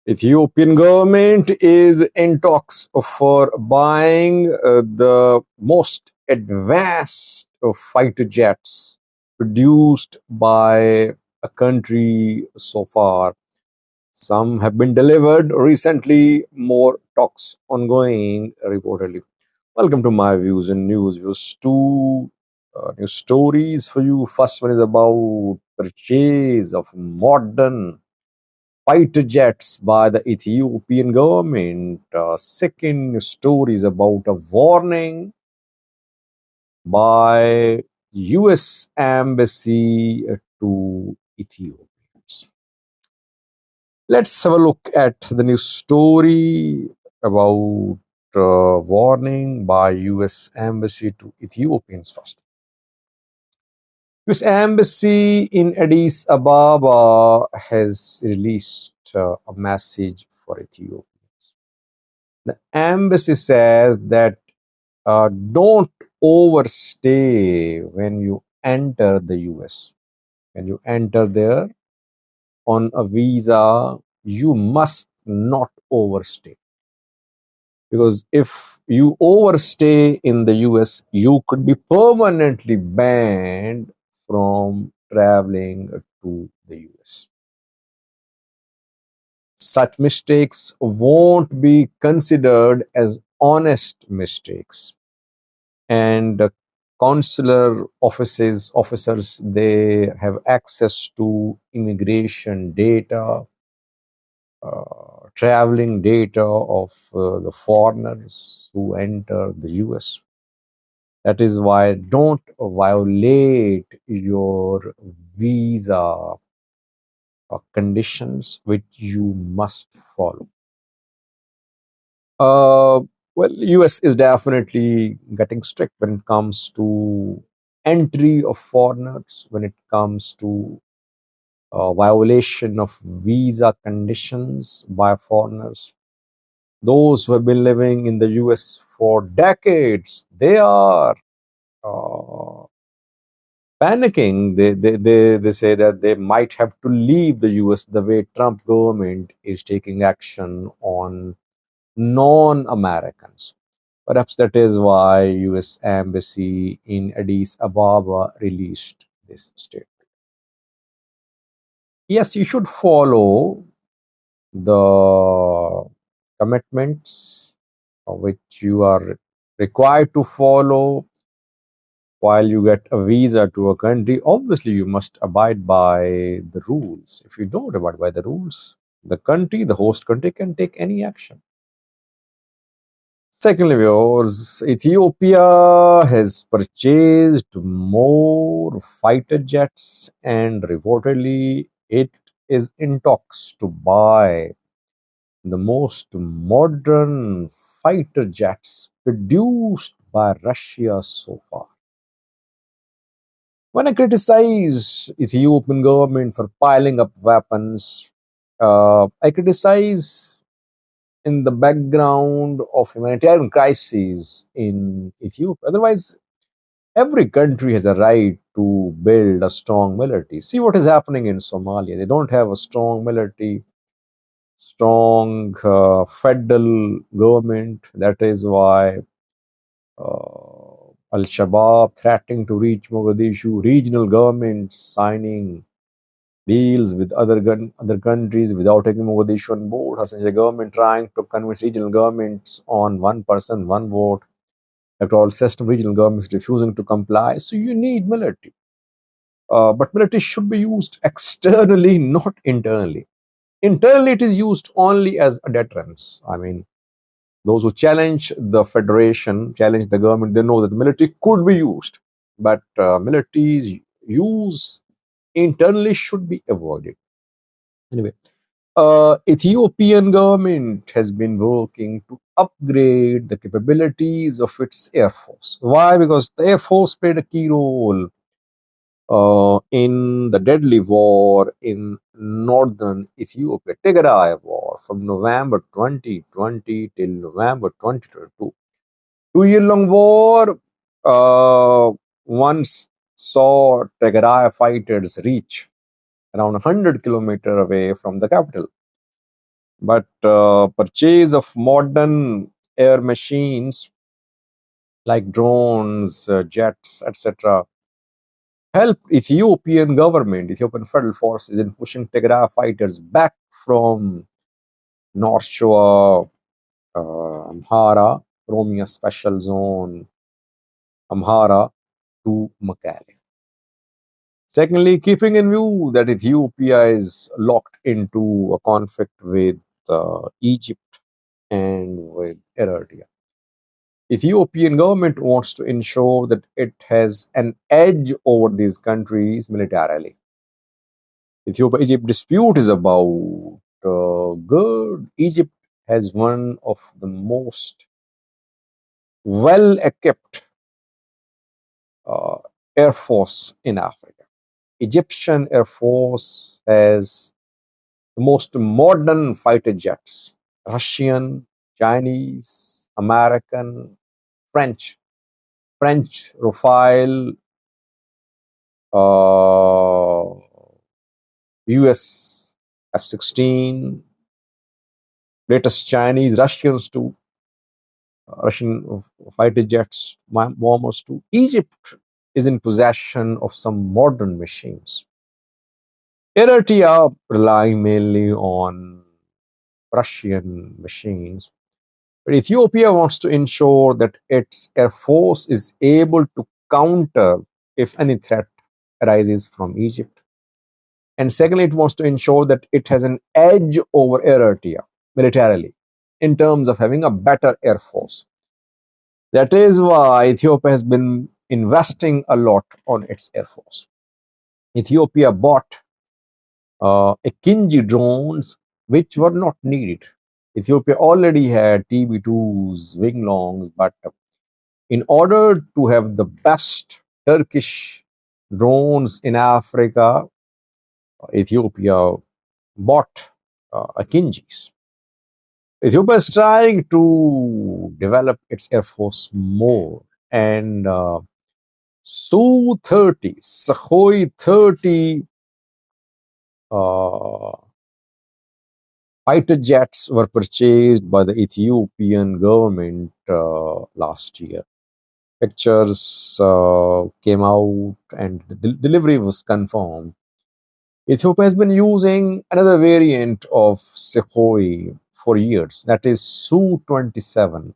Ethiopian government is in talks for buying the most advanced fighter jets produced by a country so far. Some have been delivered recently, more talks ongoing reportedly. Welcome to my views and news. Views two news stories for you. First one is about purchase of modern fighter jets by the Ethiopian government. Second story is about a warning by US embassy to Ethiopians. Let's have a look at the news story about warning by US embassy to Ethiopians first. US embassy in Addis Ababa has released a message for Ethiopia. The embassy says that don't overstay when you enter the US. When you enter there on a visa, you must not overstay. Because if you overstay in the US, you could be permanently banned from traveling to the US. Such mistakes won't be considered as honest mistakes, and consular officers, they have access to immigration data, traveling data of the foreigners who enter the US. That is why don't violate your visa conditions which you must follow. Uh, well, US is definitely getting strict when it comes to entry of foreigners, when it comes to violation of visa conditions by foreigners. Those who have been living in the US for decades, they are uh, panicking. They say that they might have to leave the US the way Trump government is taking action on non-Americans. Perhaps that is why US Embassy in Addis Ababa released this statement. Yes, you should follow the commitments which you are required to follow while you get a visa to a country. Obviously, you must abide by the rules. If you don't abide by the rules, the host country can take any action. Secondly, viewers, Ethiopia has purchased more fighter jets and reportedly it is in talks to buy the most modern fighter jets produced by Russia so far. When I criticize Ethiopian government for piling up weapons, I criticize in the background of humanitarian crises in Ethiopia. Otherwise, every country has a right to build a strong military. See what is happening in Somalia. They don't have a strong military, strong federal government. That is why Al Shabaab threatening to reach Mogadishu, regional governments signing deals with other countries without taking Mogadishu on board. Hassan Sheikh government trying to convince regional governments on one person, one vote. Electoral system, regional governments refusing to comply. So you need military. But military should be used externally, not internally. Internally, it is used only as a deterrence. I mean, those who challenge the federation, challenge the government, they know that the military could be used. But military's use internally should be avoided. Anyway, Ethiopian government has been working to upgrade the capabilities of its air force. Why? Because the air force played a key role in the deadly war in northern Ethiopia, Tigray war, from November 2020 till November 2022. 2 year long war once saw Tigray fighters reach around 100 kilometers away from the capital. But purchase of modern air machines like drones, jets, etc., helped Ethiopian Federal Forces in pushing Tigray fighters back from North Shore, Amhara, roaming a special zone, Amhara to Mekelle. Secondly, keeping in view that Ethiopia is locked into a conflict with Egypt and with Eritrea, Ethiopian government wants to ensure that it has an edge over these countries militarily. Ethiopia-Egypt dispute is about good. Egypt has one of the most well-equipped uh, air force in Africa. Egyptian Air Force has the most modern fighter jets, Russian, Chinese, American, French Rafale, US F-16, latest Chinese, Russians too, Russian fighter jets, bombers too. Egypt is in possession of some modern machines. Eritrea relying mainly on Russian machines. But Ethiopia wants to ensure that its air force is able to counter if any threat arises from Egypt. And secondly, it wants to ensure that it has an edge over Eritrea militarily in terms of having a better air force. That is why Ethiopia has been investing a lot on its air force. Ethiopia bought Akinji drones, which were not needed. Ethiopia already had TB2s, Winglongs, but in order to have the best Turkish drones in Africa, Ethiopia bought Akinjis. Ethiopia is trying to develop its air force more, and Su-30, Sukhoi 30 uh, fighter jets were purchased by the Ethiopian government last year. Pictures came out and the delivery was confirmed. Ethiopia has been using another variant of Sukhoi for years, that is Su-27.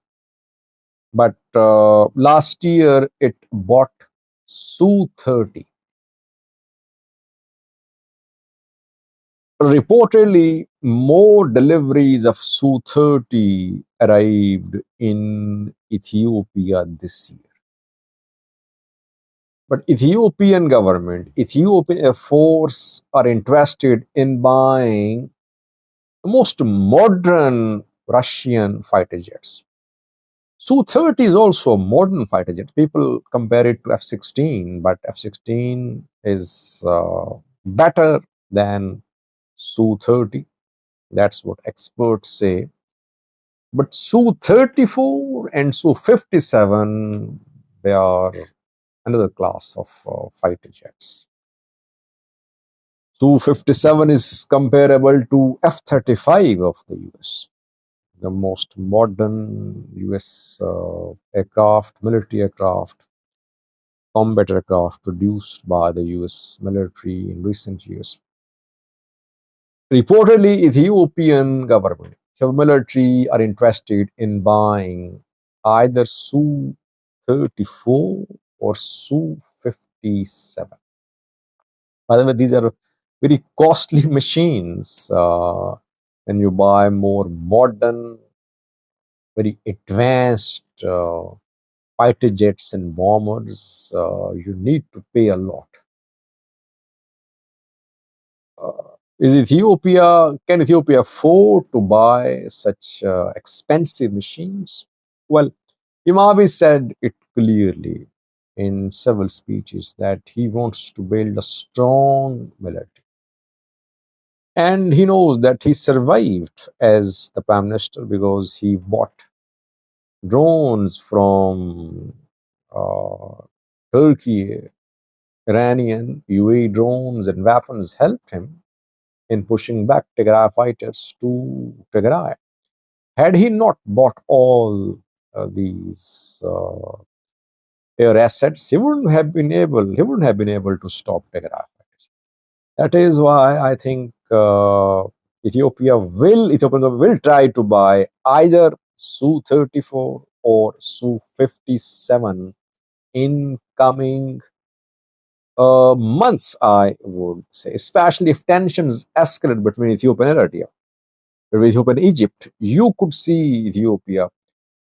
But last year it bought Su-30. Reportedly, more deliveries of Su-30 arrived in Ethiopia this year. But Ethiopian government, Ethiopian Air Force are interested in buying the most modern Russian fighter jets. Su-30 is also a modern fighter jet. People compare it to F-16, but F-16 is better than Su-30. That's what experts say. But Su-34 and Su-57, they are another class of fighter jets. Su-57 is comparable to F-35 of the US, the most modern US aircraft, military aircraft, combat aircraft produced by the US military in recent years. Reportedly, Ethiopian government, the military are interested in buying either Su-34 or Su-57. By the way, these are very costly machines. When you buy more modern, very advanced fighter jets and bombers, you need to pay a lot. Can Ethiopia afford to buy such expensive machines? Well, Imabi said it clearly in several speeches that he wants to build a strong military. And he knows that he survived as the prime minister because he bought drones from uh, Turkey, Iranian UAE drones and weapons helped him. in pushing back Tigray fighters to Tigray. Had he not bought all these air assets, he wouldn't have been able to stop Tigray fighters. That is why I think Ethiopia will try to buy either Su-34 or Su-57 in coming months, I would say, especially if tensions escalate between Ethiopia and Eritrea, between Ethiopia and Egypt. You could see Ethiopia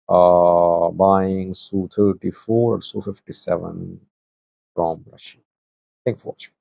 buying Su-34 or Su-57 from Russia. Thank you for watching.